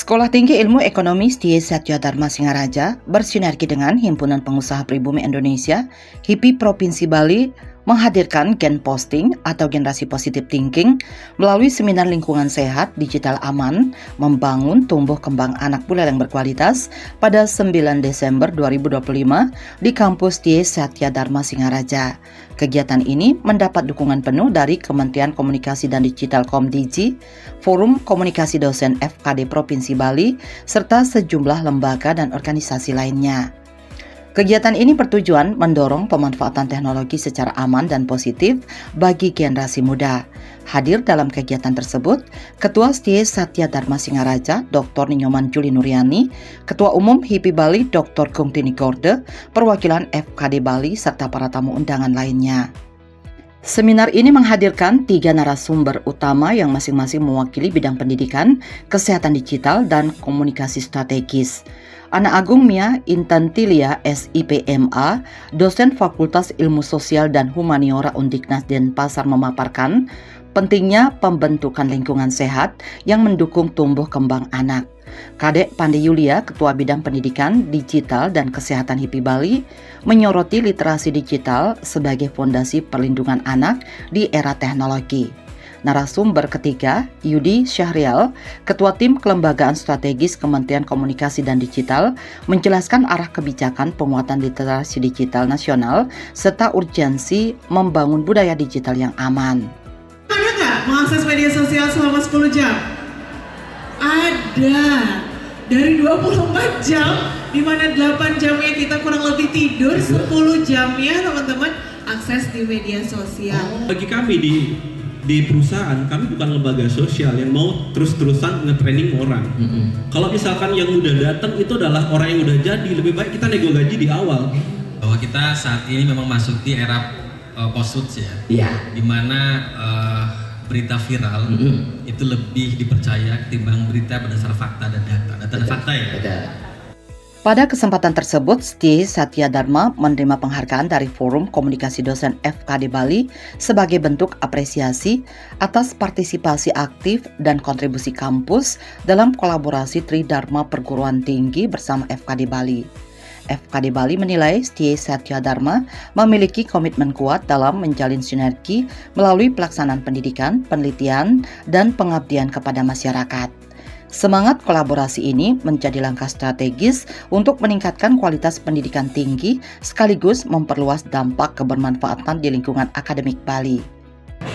Sekolah Tinggi Ilmu Ekonomi STIE Satya Dharma Singaraja bersinergi dengan Himpunan Pengusaha Pribumi Indonesia, HIPI Provinsi Bali, menghadirkan Gen Posting atau Generasi Positive Thinking melalui Seminar Lingkungan Sehat Digital Aman Membangun Tumbuh Kembang Anak Buleleng Berkualitas pada 9 Desember 2025 di kampus STIE Satya Dharma Singaraja. Kegiatan ini mendapat dukungan penuh dari Kementerian Komunikasi dan Digital Komdigi, Forum Komunikasi Dosen FKD Provinsi Bali, serta sejumlah lembaga dan organisasi lainnya. Kegiatan ini bertujuan mendorong pemanfaatan teknologi secara aman dan positif bagi generasi muda. Hadir dalam kegiatan tersebut, Ketua STIE Satya Dharma Singaraja, Dr. Ninyoman Juli Nuryani, Ketua Umum HIPI Bali, Dr. Gungtini Gorde, perwakilan FKD Bali, serta para tamu undangan lainnya. Seminar ini menghadirkan 3 narasumber utama yang masing-masing mewakili bidang pendidikan, kesehatan digital, dan komunikasi strategis. Ana Agung Mia Intantilia SIPMA, dosen Fakultas Ilmu Sosial dan Humaniora Undiknas Denpasar memaparkan pentingnya pembentukan lingkungan sehat yang mendukung tumbuh kembang anak. Kadek Pande Yulia, Ketua Bidang Pendidikan, Digital, dan Kesehatan HIPI Bali, menyoroti literasi digital sebagai fondasi perlindungan anak di era teknologi. Narasumber ketiga, Yudi Syahrial, Ketua Tim Kelembagaan Strategis Kementerian Komunikasi dan Digital, menjelaskan arah kebijakan penguatan literasi digital nasional serta urgensi membangun budaya digital yang aman. Ada nggak mengakses media sosial selama 10 jam? Ada. Dari 24 jam, di mana 8 jamnya kita kurang lebih tidur, 10 jamnya teman-teman akses di media sosial. Bagi kami di perusahaan, kami bukan lembaga sosial yang mau terus-terusan nge-training orang. Kalau misalkan yang udah datang itu adalah orang yang udah jadi, lebih baik kita nego gaji di awal. Bahwa kita saat ini memang masuk di era post-truth ya, dimana berita viral itu lebih dipercaya ketimbang berita berdasar fakta dan data dan fakta ya. Pada kesempatan tersebut, STIE Satya Dharma menerima penghargaan dari Forum Komunikasi Dosen FKD Bali sebagai bentuk apresiasi atas partisipasi aktif dan kontribusi kampus dalam kolaborasi Tridharma Perguruan Tinggi bersama FKD Bali. FKD Bali menilai STIE Satya Dharma memiliki komitmen kuat dalam menjalin sinergi melalui pelaksanaan pendidikan, penelitian, dan pengabdian kepada masyarakat. Semangat kolaborasi ini menjadi langkah strategis untuk meningkatkan kualitas pendidikan tinggi sekaligus memperluas dampak kebermanfaatan di lingkungan akademik Bali.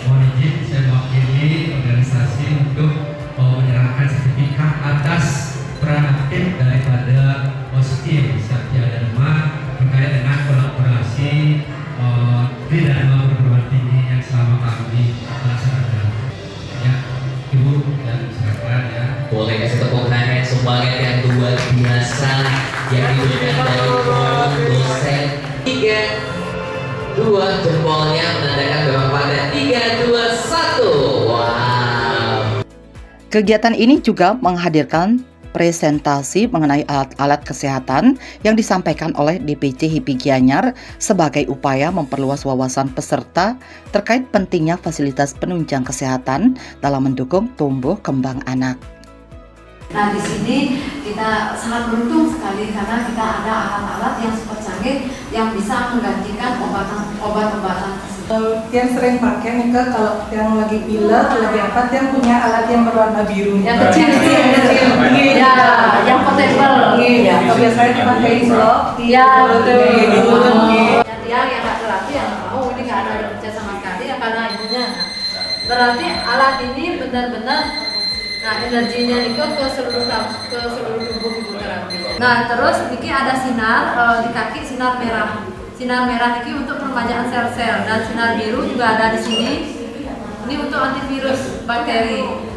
Mohon izin saya mewakili organisasi untuk menyerahkan sertifikat atas peran aktif daripada STIE Satya Dharma terkait dengan kolaborasi Tridharma Perguruan Tinggi yang selama kami laksanakan. Ya, Ibu dan silakan ya. Boleh kasih tepuk tangan semangat yang luar biasa yang diberikan dari forum dosen. 3, 2 jempolnya menandakan bahwa pada 3, 2, 1. Wow. Kegiatan ini juga menghadirkan presentasi mengenai alat-alat kesehatan yang disampaikan oleh DPC HIPI Gianyar sebagai upaya memperluas wawasan peserta terkait pentingnya fasilitas penunjang kesehatan dalam mendukung tumbuh kembang anak. Nah, di sini kita sangat beruntung sekali karena kita ada alat-alat yang super canggih yang bisa menggantikan obat-obatan tersebut. Yang sering pakai Mika kalau yang lagi pilek, lagi apa, dia punya alat yang berwarna biru. Yang kecil. Ya, yang portable. Iya, biasanya dipakai slot. Iya, betul. Dia yang nggak terlatih, yang mau ini nggak ada kerja sama sekali, yang karena ibunya. Berarti alat ini benar-benar energinya ikut ke seluruh tubuh ibu terapi. Nah, terus ini ada sinar di kaki, sinar merah. Sinar merah ini untuk peremajaan sel-sel dan sinar biru juga ada di sini. Ini untuk antivirus bakteri.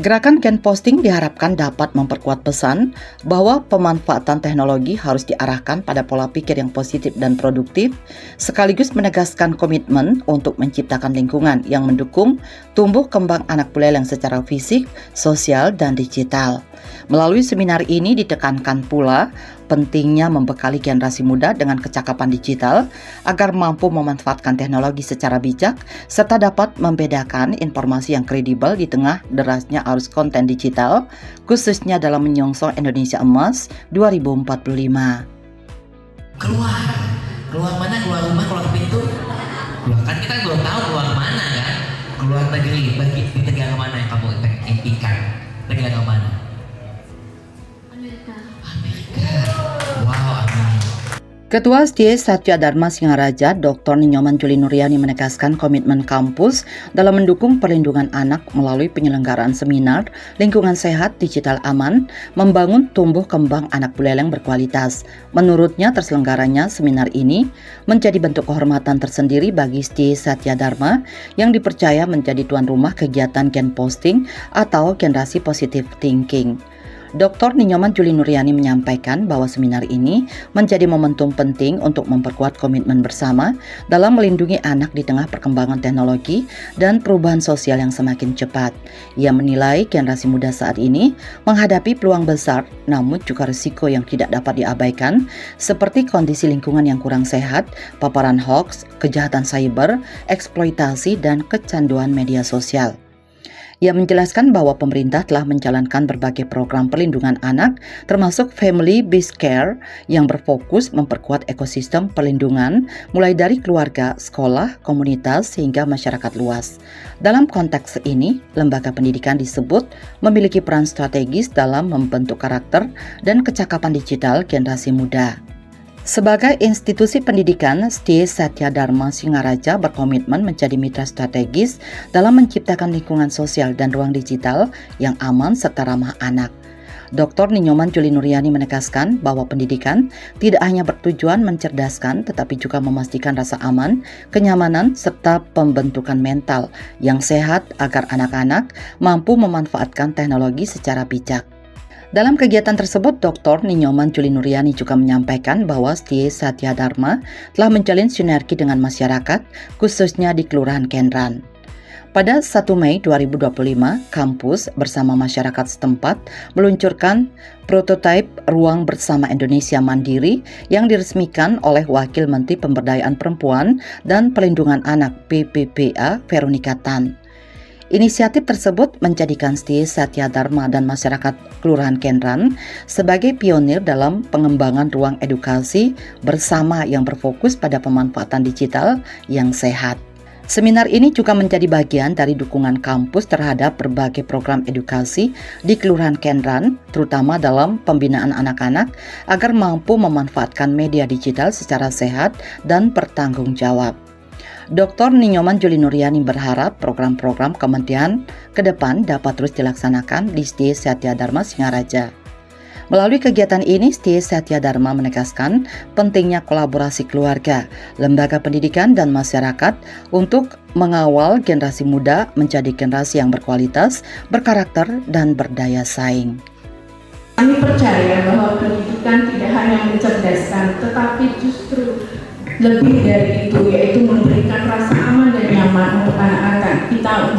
Gerakan Gen Posting diharapkan dapat memperkuat pesan bahwa pemanfaatan teknologi harus diarahkan pada pola pikir yang positif dan produktif, sekaligus menegaskan komitmen untuk menciptakan lingkungan yang mendukung tumbuh kembang anak buleleng secara fisik, sosial, dan digital. Melalui seminar ini ditekankan pula pentingnya membekali generasi muda dengan kecakapan digital agar mampu memanfaatkan teknologi secara bijak serta dapat membedakan informasi yang kredibel di tengah derasnya arus konten digital, khususnya dalam menyongsong Indonesia Emas 2045. Keluar mana? Keluar rumah, keluar pintu. Keluar, kan kita belum tahu keluar mana kan? Keluar negeri, di negara mana yang kamu impikan? Negara mana? Amerika. Wow, amin. Ketua SDIE Satya Dharma Singaraja, Dr. Ninyoman Juli Nuriani menegaskan komitmen kampus dalam mendukung perlindungan anak melalui penyelenggaraan seminar lingkungan sehat digital aman, membangun tumbuh kembang anak buleleng berkualitas. Menurutnya terselenggaranya seminar ini menjadi bentuk kehormatan tersendiri bagi SDIE Satya Dharma yang dipercaya menjadi tuan rumah kegiatan Gen Posting atau generasi positive thinking. Dr. Ninyoman Juli Nuriani menyampaikan bahwa seminar ini menjadi momentum penting untuk memperkuat komitmen bersama dalam melindungi anak di tengah perkembangan teknologi dan perubahan sosial yang semakin cepat. Ia menilai generasi muda saat ini menghadapi peluang besar namun juga risiko yang tidak dapat diabaikan seperti kondisi lingkungan yang kurang sehat, paparan hoaks, kejahatan cyber, eksploitasi, dan kecanduan media sosial. Ia menjelaskan bahwa pemerintah telah menjalankan berbagai program perlindungan anak, termasuk Family Based Care yang berfokus memperkuat ekosistem perlindungan mulai dari keluarga, sekolah, komunitas, hingga masyarakat luas. Dalam konteks ini, lembaga pendidikan disebut memiliki peran strategis dalam membentuk karakter dan kecakapan digital generasi muda. Sebagai institusi pendidikan, SDIE Satya Dharma Singaraja berkomitmen menjadi mitra strategis dalam menciptakan lingkungan sosial dan ruang digital yang aman serta ramah anak. Dr. Ninyoman Juli Nuriani menegaskan bahwa pendidikan tidak hanya bertujuan mencerdaskan tetapi juga memastikan rasa aman, kenyamanan, serta pembentukan mental yang sehat agar anak-anak mampu memanfaatkan teknologi secara bijak. Dalam kegiatan tersebut, Dr. Ninyoman Juli Nuriani juga menyampaikan bahwa SDIE Satya Dharma telah menjalin sinergi dengan masyarakat, khususnya di Kelurahan Kenran. Pada 1 Mei 2025, kampus bersama masyarakat setempat meluncurkan prototipe Ruang Bersama Indonesia Mandiri yang diresmikan oleh Wakil Menteri Pemberdayaan Perempuan dan Pelindungan Anak PPPA Veronica Tan. Inisiatif tersebut menjadikan SDIE Satya Dharma dan masyarakat Kelurahan Kenran sebagai pionir dalam pengembangan ruang edukasi bersama yang berfokus pada pemanfaatan digital yang sehat. Seminar ini juga menjadi bagian dari dukungan kampus terhadap berbagai program edukasi di Kelurahan Kenran, terutama dalam pembinaan anak-anak agar mampu memanfaatkan media digital secara sehat dan bertanggung jawab. Dr. Ninyoman Juli Nuriani berharap program-program kementerian ke depan dapat terus dilaksanakan di SDIE Satya Dharma Singaraja. Melalui kegiatan ini, SDIE Satya Dharma menegaskan pentingnya kolaborasi keluarga, lembaga pendidikan, dan masyarakat untuk mengawal generasi muda menjadi generasi yang berkualitas, berkarakter, dan berdaya saing. Kami percaya bahwa pendidikan tidak hanya mencerdaskan, tetapi justru lebih dari itu, yaitu memberikan rasa aman dan nyaman untuk anak-anak kita,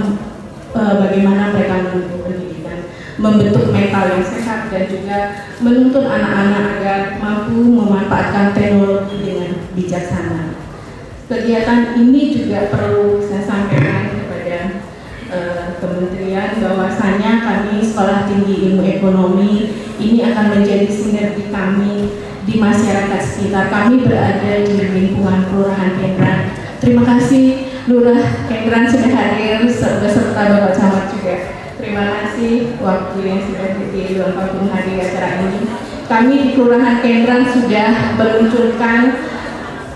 bagaimana mereka menuntut pendidikan, membentuk mental yang sehat, dan juga menuntut anak-anak agar mampu memanfaatkan teknologi dengan bijaksana. Kegiatan ini juga perlu saya sampaikan kepada kementerian bahwasanya kami Sekolah Tinggi Ilmu Ekonomi ini akan menjadi sinergi kami di masyarakat sekitar. Kami berada di lingkungan Kelurahan Kenran. Terima kasih Lurah Kenran sudah hadir beserta Bapak Camat juga. Terima kasih waktu yang sudah diluangkan untuk hadir acara ini. Kami di Kelurahan Kenran sudah meluncurkan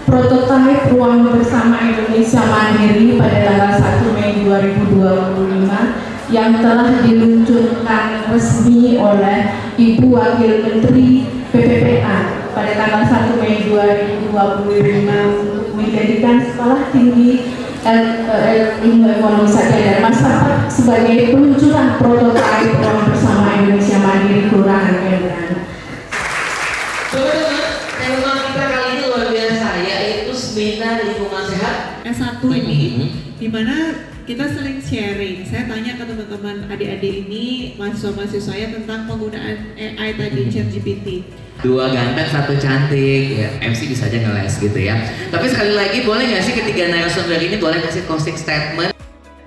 prototipe Ruang Bersama Indonesia Mandiri pada tanggal 1 Mei 2025 yang telah diluncurkan resmi oleh Ibu Wakil Menteri PPPA pada tanggal 1 Mei 2025 untuk menjadikan Sekolah Tinggi Ilmu Ekonomi Satya Dharma sebagai peluncuran prototipe Ruang Bersama Indonesia Mandiri Kelurahan Kenran. Teman-teman, tema kita kali ini luar biasa, yaitu seminar lingkungan sehat S1 satu ini, dimana kita sering sharing. Saya tanya ke teman-teman adik-adik ini, mahasiswa-mahasiswa saya tentang penggunaan AI tadi, ChatGPT. 2 ganteng, 1 cantik, ya, MC bisa aja ngeles gitu ya. Tapi sekali lagi, boleh nggak sih ketiga narasumber ini boleh kasih closing statement?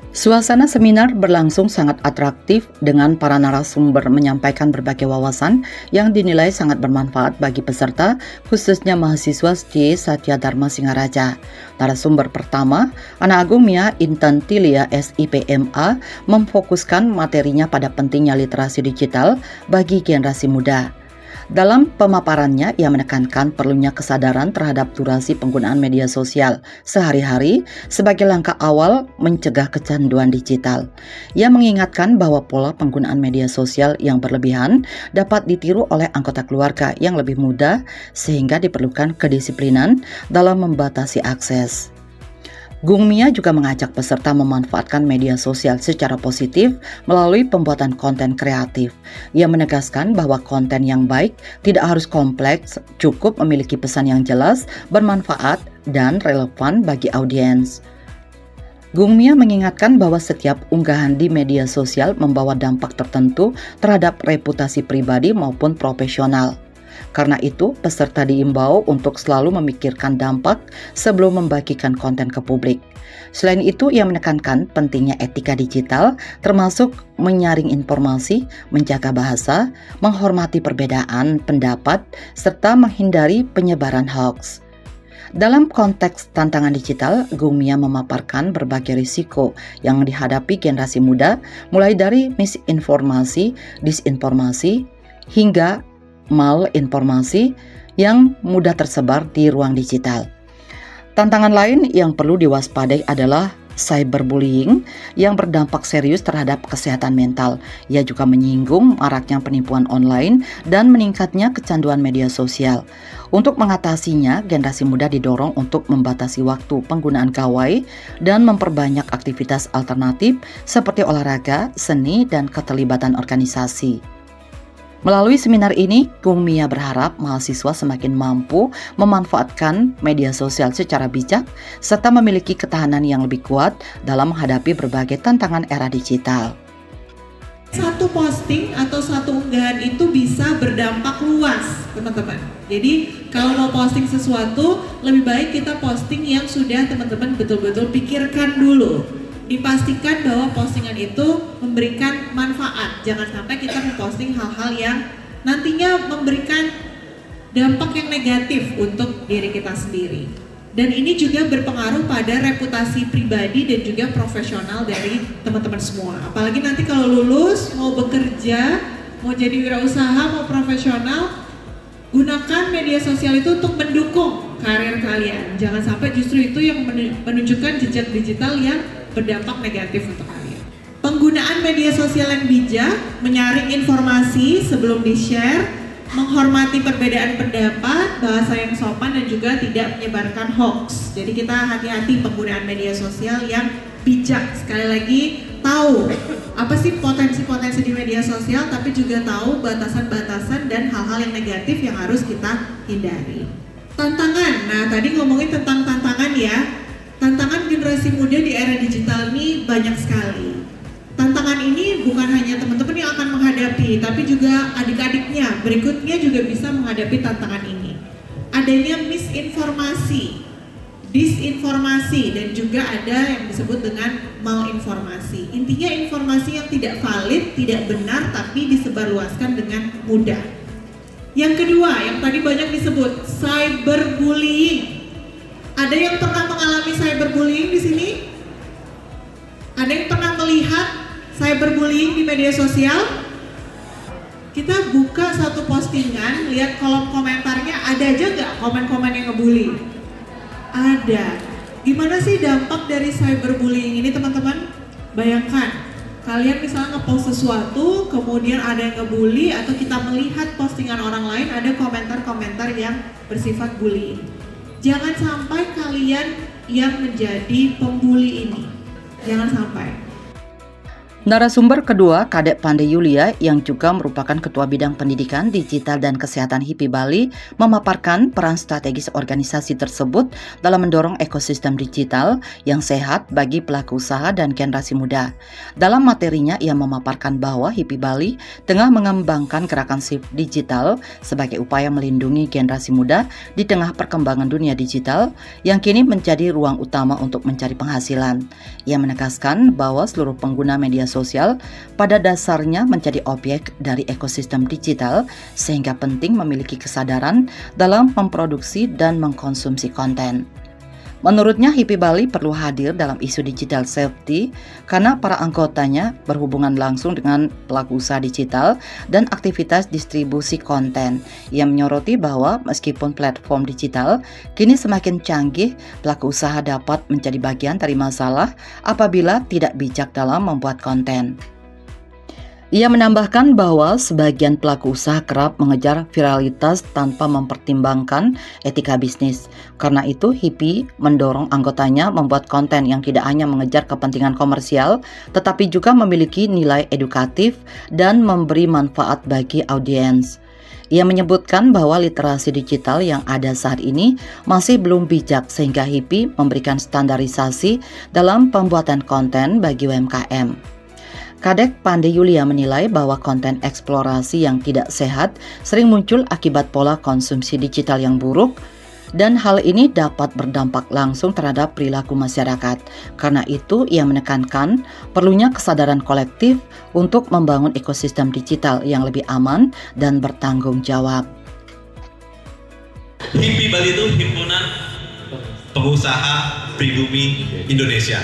Suasana seminar berlangsung sangat atraktif dengan para narasumber menyampaikan berbagai wawasan yang dinilai sangat bermanfaat bagi peserta, khususnya mahasiswa STIE Satya Dharma Singaraja. Narasumber pertama, Ana Agung Mia Intan Tilia SIPMA, memfokuskan materinya pada pentingnya literasi digital bagi generasi muda. Dalam pemaparannya, ia menekankan perlunya kesadaran terhadap durasi penggunaan media sosial sehari-hari sebagai langkah awal mencegah kecanduan digital. Ia mengingatkan bahwa pola penggunaan media sosial yang berlebihan dapat ditiru oleh anggota keluarga yang lebih muda sehingga diperlukan kedisiplinan dalam membatasi akses. Gung Mia juga mengajak peserta memanfaatkan media sosial secara positif melalui pembuatan konten kreatif. Ia menegaskan bahwa konten yang baik tidak harus kompleks, cukup memiliki pesan yang jelas, bermanfaat, dan relevan bagi audiens. Gung Mia mengingatkan bahwa setiap unggahan di media sosial membawa dampak tertentu terhadap reputasi pribadi maupun profesional. Karena itu, peserta diimbau untuk selalu memikirkan dampak sebelum membagikan konten ke publik. Selain itu, ia menekankan pentingnya etika digital, termasuk menyaring informasi, menjaga bahasa, menghormati perbedaan pendapat, serta menghindari penyebaran hoax. Dalam konteks tantangan digital, Gung Mia memaparkan berbagai risiko yang dihadapi generasi muda, mulai dari misinformasi, disinformasi, hingga malinformasi yang mudah tersebar di ruang digital. Tantangan lain yang perlu diwaspadai adalah cyberbullying yang berdampak serius terhadap kesehatan mental. Ia juga menyinggung maraknya penipuan online dan meningkatnya kecanduan media sosial. Untuk mengatasinya, generasi muda didorong untuk membatasi waktu penggunaan gawai dan memperbanyak aktivitas alternatif seperti olahraga, seni, dan keterlibatan organisasi. Melalui seminar ini, Gung Mia berharap mahasiswa semakin mampu memanfaatkan media sosial secara bijak serta memiliki ketahanan yang lebih kuat dalam menghadapi berbagai tantangan era digital. Satu posting atau satu unggahan itu bisa berdampak luas, teman-teman. Jadi kalau mau posting sesuatu, lebih baik kita posting yang sudah teman-teman betul-betul pikirkan dulu. Dipastikan bahwa postingan itu memberikan manfaat. Jangan sampai kita memposting hal-hal yang nantinya memberikan dampak yang negatif untuk diri kita sendiri. Dan ini juga berpengaruh pada reputasi pribadi dan juga profesional dari teman-teman semua. Apalagi nanti kalau lulus, mau bekerja, mau jadi wirausaha, mau profesional, gunakan media sosial itu untuk mendukung karir kalian. Jangan sampai justru itu yang menunjukkan jejak digital yang berdampak negatif untuk kalian. Penggunaan media sosial yang bijak, menyaring informasi sebelum di-share, menghormati perbedaan pendapat, bahasa yang sopan, dan juga tidak menyebarkan hoax. Jadi kita hati-hati penggunaan media sosial yang bijak. Sekali lagi, tahu apa sih potensi-potensi di media sosial, tapi juga tahu batasan-batasan dan hal-hal yang negatif yang harus kita hindari. Tantangan, nah tadi ngomongin tentang tantangan ya. Tantangan generasi muda di era digital ini banyak sekali. Tantangan ini bukan hanya teman-teman yang akan menghadapi, tapi juga adik-adiknya berikutnya juga bisa menghadapi tantangan ini. Adanya misinformasi, disinformasi, dan juga ada yang disebut dengan malinformasi. Intinya informasi yang tidak valid, tidak benar, tapi disebarluaskan dengan mudah. Yang kedua, yang tadi banyak disebut, cyberbullying. Ada yang pernah mengalami cyberbullying di sini? Ada yang pernah melihat cyberbullying di media sosial? Kita buka satu postingan, lihat kolom komentarnya, ada aja nggak komen-komen yang ngebully? Ada. Gimana sih dampak dari cyberbullying ini, teman-teman? Bayangkan, kalian misalnya ngepost sesuatu, kemudian ada yang ngebully, atau kita melihat postingan orang lain ada komentar-komentar yang bersifat bullying. Jangan sampai kalian yang menjadi pembuli ini. Jangan sampai. Narasumber kedua, Kadek Pandey Yulia, yang juga merupakan Ketua Bidang Pendidikan, Digital, dan Kesehatan HIPI Bali, memaparkan peran strategis organisasi tersebut dalam mendorong ekosistem digital yang sehat bagi pelaku usaha dan generasi muda. Dalam materinya, ia memaparkan bahwa HIPI Bali tengah mengembangkan gerakan shift digital sebagai upaya melindungi generasi muda di tengah perkembangan dunia digital yang kini menjadi ruang utama untuk mencari penghasilan. Ia menegaskan bahwa seluruh pengguna media sosial pada dasarnya menjadi objek dari ekosistem digital sehingga penting memiliki kesadaran dalam memproduksi dan mengkonsumsi konten. Menurutnya, HIPI Bali perlu hadir dalam isu digital safety karena para anggotanya berhubungan langsung dengan pelaku usaha digital dan aktivitas distribusi konten. Ia menyoroti bahwa meskipun platform digital kini semakin canggih, pelaku usaha dapat menjadi bagian dari masalah apabila tidak bijak dalam membuat konten. Ia menambahkan bahwa sebagian pelaku usaha kerap mengejar viralitas tanpa mempertimbangkan etika bisnis. Karena itu, HIPI mendorong anggotanya membuat konten yang tidak hanya mengejar kepentingan komersial, tetapi juga memiliki nilai edukatif dan memberi manfaat bagi audiens. Ia menyebutkan bahwa literasi digital yang ada saat ini masih belum bijak sehingga HIPI memberikan standarisasi dalam pembuatan konten bagi UMKM. Kadek Pandey Yulia menilai bahwa konten eksplorasi yang tidak sehat sering muncul akibat pola konsumsi digital yang buruk dan hal ini dapat berdampak langsung terhadap perilaku masyarakat. Karena itu, ia menekankan perlunya kesadaran kolektif untuk membangun ekosistem digital yang lebih aman dan bertanggung jawab. HIPI Bali itu Himpunan Pengusaha Pribumi Indonesia.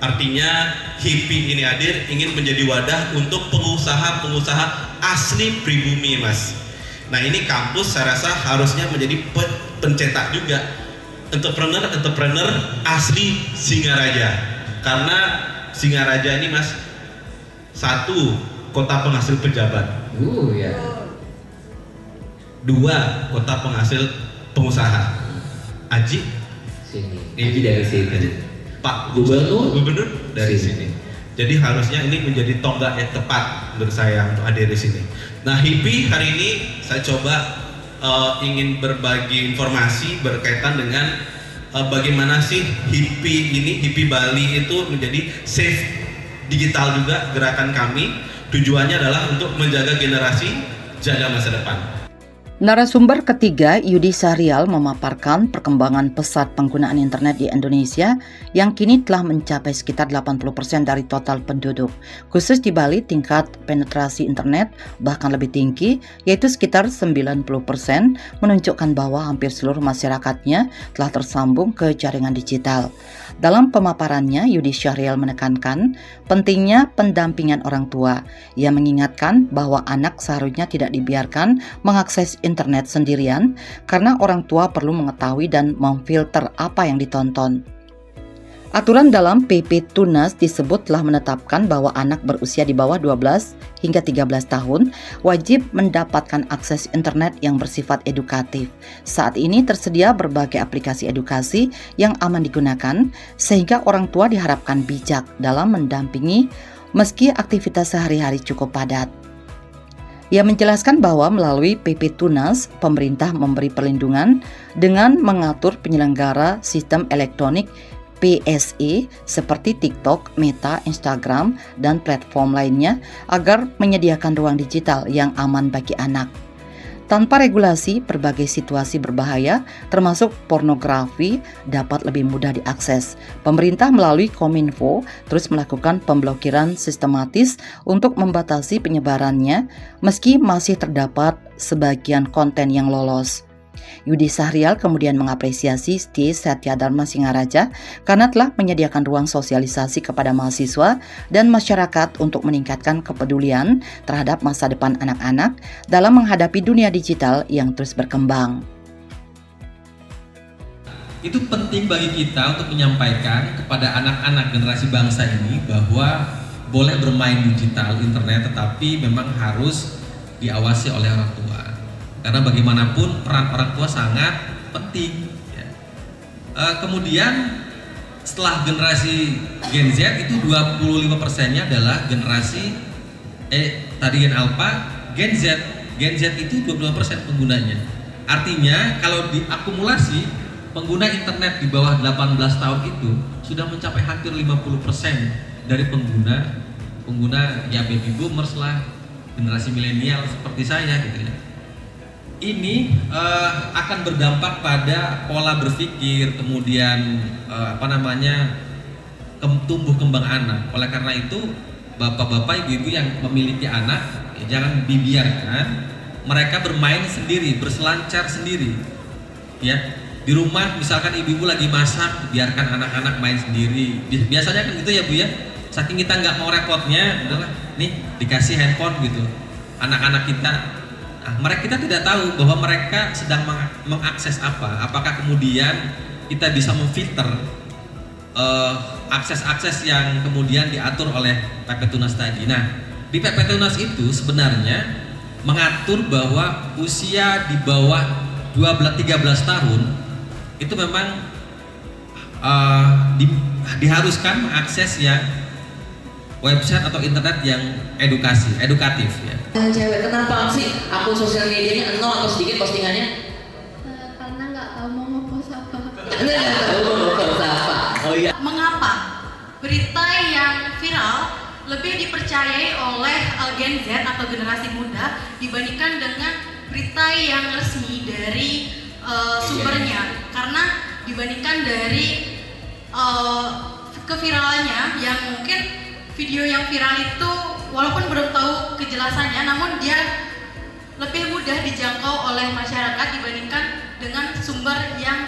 Artinya HIPI ini hadir ingin menjadi wadah untuk pengusaha-pengusaha asli pribumi, Mas. Nah, ini kampus saya rasa harusnya menjadi pencetak juga entrepreneur asli Singaraja. Karena Singaraja ini, Mas, satu, kota penghasil pejabat. Ya. Dua, kota penghasil pengusaha. Aji dari sini. Pak Gubernur dari sini. Jadi harusnya ini menjadi tonggak yang tepat menurut saya untuk hadir di sini. Nah, HIPI hari ini saya coba ingin berbagi informasi berkaitan dengan bagaimana sih HIPI Bali itu menjadi safe digital juga gerakan kami. Tujuannya adalah untuk menjaga generasi, jaga masa depan. Narasumber ketiga, Yudi Sahrial, memaparkan perkembangan pesat penggunaan internet di Indonesia yang kini telah mencapai sekitar 80% dari total penduduk. Khusus di Bali, tingkat penetrasi internet bahkan lebih tinggi, yaitu sekitar 90%, menunjukkan bahwa hampir seluruh masyarakatnya telah tersambung ke jaringan digital. Dalam pemaparannya, Yudi Sahrial menekankan pentingnya pendampingan orang tua. Ia mengingatkan bahwa anak seharusnya tidak dibiarkan mengakses internet sendirian karena orang tua perlu mengetahui dan memfilter apa yang ditonton. Aturan dalam PP Tunas disebut telah menetapkan bahwa anak berusia di bawah 12 hingga 13 tahun wajib mendapatkan akses internet yang bersifat edukatif. Saat ini tersedia berbagai aplikasi edukasi yang aman digunakan sehingga orang tua diharapkan bijak dalam mendampingi meski aktivitas sehari-hari cukup padat. Ia menjelaskan bahwa melalui PP Tunas, pemerintah memberi perlindungan dengan mengatur penyelenggara sistem elektronik PSE seperti TikTok, Meta, Instagram, dan platform lainnya agar menyediakan ruang digital yang aman bagi anak. Tanpa regulasi, berbagai situasi berbahaya, termasuk pornografi, dapat lebih mudah diakses. Pemerintah melalui Kominfo terus melakukan pemblokiran sistematis untuk membatasi penyebarannya, meski masih terdapat sebagian konten yang lolos. Yudi Sahrial kemudian mengapresiasi STI Satya Dharma Singaraja karena telah menyediakan ruang sosialisasi kepada mahasiswa dan masyarakat untuk meningkatkan kepedulian terhadap masa depan anak-anak dalam menghadapi dunia digital yang terus berkembang. Itu penting bagi kita untuk menyampaikan kepada anak-anak generasi bangsa ini bahwa boleh bermain digital, internet, tetapi memang harus diawasi oleh orang tua. Karena bagaimanapun peran orang tua sangat penting. Kemudian setelah generasi Gen Z itu 25%-nya adalah generasi tadi Gen Alpha, Gen Z. Gen Z itu 25% penggunanya. Artinya kalau diakumulasi pengguna internet di bawah 18 tahun itu sudah mencapai hampir 50% dari pengguna ya baby boomers lah, generasi milenial seperti saya gitu ya. Ini akan berdampak pada pola berpikir, kemudian tumbuh kembang anak. Oleh karena itu, bapak-bapak, ibu-ibu yang memiliki anak, ya, jangan dibiarkan mereka bermain sendiri, berselancar sendiri. Ya, di rumah misalkan ibu-ibu lagi masak, biarkan anak-anak main sendiri. Biasanya kan gitu ya Bu ya. Saking kita nggak mau repotnya, udahlah, nih dikasih handphone gitu. Anak-anak kita. Nah, kita tidak tahu bahwa mereka sedang mengakses apa. Apakah kemudian kita bisa memfilter akses-akses yang kemudian diatur oleh PP Tunas tadi. Nah, di PP Tunas itu sebenarnya mengatur bahwa usia di bawah 13 tahun itu memang diharuskan mengakses yang website atau internet yang edukatif ya. Cewek, kenapa sih akun sosial medianya nol atau sedikit postingannya? Karena nggak tahu mau ngepost apa. Nggak tahu mau ngepost apa. Oh iya. Mengapa berita yang viral lebih dipercayai oleh Gen Z atau generasi muda dibandingkan dengan berita yang resmi dari sumbernya? Karena dibandingkan dari keviralannya yang mungkin video yang viral itu walaupun belum tahu kejelasannya, namun dia lebih mudah dijangkau oleh masyarakat dibandingkan dengan sumber yang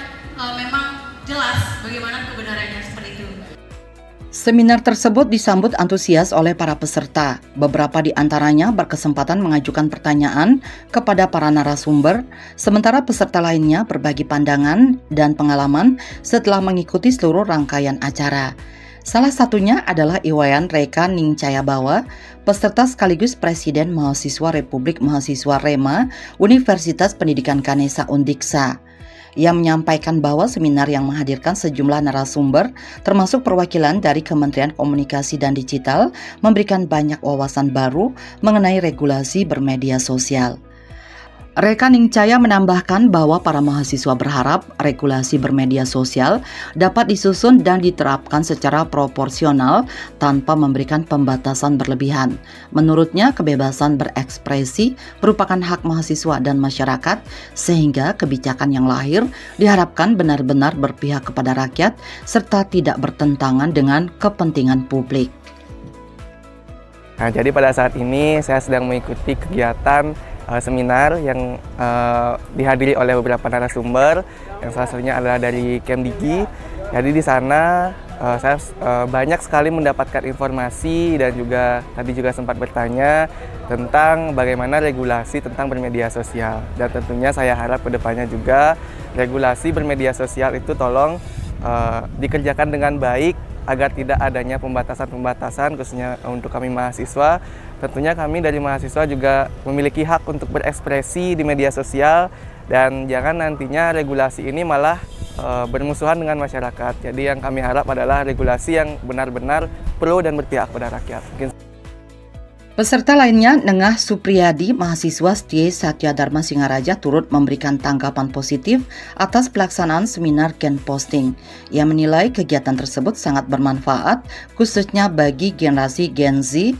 memang jelas bagaimana kebenarannya seperti itu. Seminar tersebut disambut antusias oleh para peserta. Beberapa di antaranya berkesempatan mengajukan pertanyaan kepada para narasumber, sementara peserta lainnya berbagi pandangan dan pengalaman setelah mengikuti seluruh rangkaian acara. Salah satunya adalah Iwayan Reka Ningcayabawa, peserta sekaligus Presiden Mahasiswa Republik Mahasiswa Rema Universitas Pendidikan Ganesha Undiksa. Ia menyampaikan bahwa seminar yang menghadirkan sejumlah narasumber, termasuk perwakilan dari Kementerian Komunikasi dan Digital, memberikan banyak wawasan baru mengenai regulasi bermedia sosial. Reka Ningcaya menambahkan bahwa para mahasiswa berharap regulasi bermedia sosial dapat disusun dan diterapkan secara proporsional tanpa memberikan pembatasan berlebihan. Menurutnya, kebebasan berekspresi merupakan hak mahasiswa dan masyarakat, sehingga kebijakan yang lahir diharapkan benar-benar berpihak kepada rakyat serta tidak bertentangan dengan kepentingan publik. Nah, jadi pada saat ini saya sedang mengikuti kegiatan seminar yang dihadiri oleh beberapa narasumber, yang salah satunya adalah dari Kemdigi. Jadi di sana saya banyak sekali mendapatkan informasi dan juga tadi juga sempat bertanya tentang bagaimana regulasi tentang bermedia sosial. Dan tentunya saya harap kedepannya juga regulasi bermedia sosial itu tolong dikerjakan dengan baik agar tidak adanya pembatasan-pembatasan khususnya untuk kami mahasiswa. Tentunya kami dari mahasiswa juga memiliki hak untuk berekspresi di media sosial dan jangan nantinya regulasi ini malah bermusuhan dengan masyarakat. Jadi yang kami harap adalah regulasi yang benar-benar pro dan berpihak pada rakyat. Peserta lainnya, Nengah Supriyadi, mahasiswa STIE Satya Dharma Singaraja, turut memberikan tanggapan positif atas pelaksanaan seminar Gen Posting. Ia menilai kegiatan tersebut sangat bermanfaat, khususnya bagi generasi Gen Z,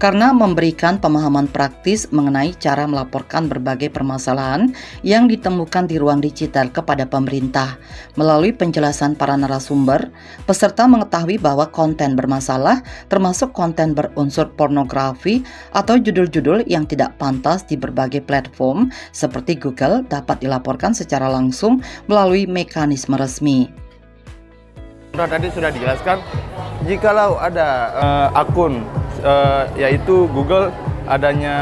karena memberikan pemahaman praktis mengenai cara melaporkan berbagai permasalahan yang ditemukan di ruang digital kepada pemerintah. Melalui penjelasan para narasumber, peserta mengetahui bahwa konten bermasalah termasuk konten berunsur pornografi atau judul-judul yang tidak pantas di berbagai platform seperti Google dapat dilaporkan secara langsung melalui mekanisme resmi. Tadi sudah dijelaskan, jikalau ada akun yaitu Google adanya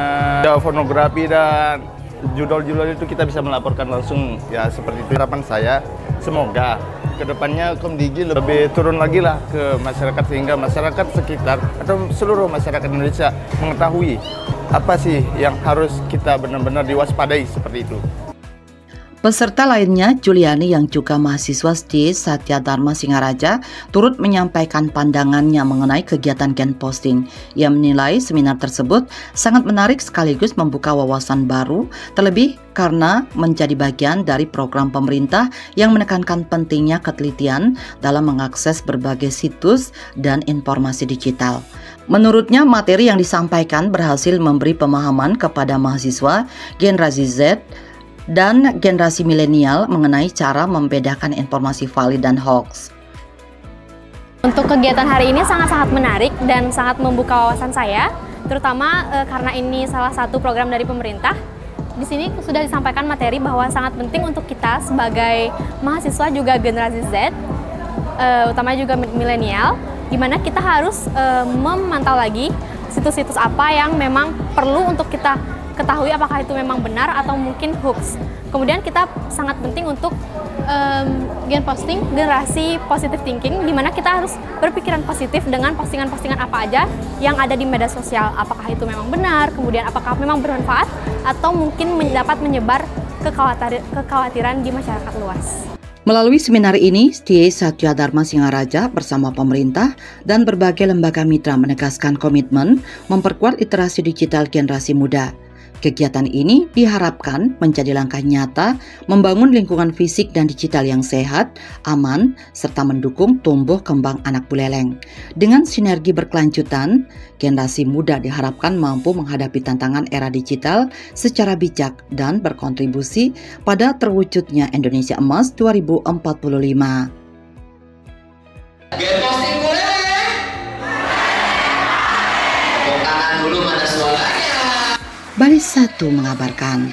pornografi dan judul-judul itu kita bisa melaporkan langsung ya seperti itu. Harapan saya semoga kedepannya Kemdigi lebih turun lagi lah ke masyarakat sehingga masyarakat sekitar atau seluruh masyarakat Indonesia mengetahui apa sih yang harus kita benar-benar diwaspadai seperti itu. Peserta lainnya, Juliani yang juga mahasiswa STIE Satya Dharma Singaraja, turut menyampaikan pandangannya mengenai kegiatan Gen Posting. Ia menilai seminar tersebut sangat menarik sekaligus membuka wawasan baru, terlebih karena menjadi bagian dari program pemerintah yang menekankan pentingnya ketelitian dalam mengakses berbagai situs dan informasi digital. Menurutnya, materi yang disampaikan berhasil memberi pemahaman kepada mahasiswa generasi Z dan generasi milenial mengenai cara membedakan informasi valid dan hoax. Untuk kegiatan hari ini sangat-sangat menarik dan sangat membuka wawasan saya, terutama karena ini salah satu program dari pemerintah. Di sini sudah disampaikan materi bahwa sangat penting untuk kita sebagai mahasiswa juga generasi Z, utamanya juga milenial, di mana kita harus memantau lagi situs-situs apa yang memang perlu untuk kita ketahui apakah itu memang benar atau mungkin hoax. Kemudian kita sangat penting untuk Gen Posting, generasi positive thinking, di mana kita harus berpikiran positif dengan postingan-postingan apa aja yang ada di media sosial. Apakah itu memang benar, kemudian apakah memang bermanfaat, atau mungkin dapat menyebar kekhawatiran di masyarakat luas. Melalui seminar ini, STIE Satya Dharma Singaraja bersama pemerintah dan berbagai lembaga mitra menegaskan komitmen memperkuat literasi digital generasi muda. Kegiatan ini diharapkan menjadi langkah nyata membangun lingkungan fisik dan digital yang sehat, aman, serta mendukung tumbuh kembang anak buleleng. Dengan sinergi berkelanjutan, generasi muda diharapkan mampu menghadapi tantangan era digital secara bijak dan berkontribusi pada terwujudnya Indonesia Emas 2045. Gen Posting boleh? Tepuk tangan dulu, mana suaranya? Bali 1 mengabarkan.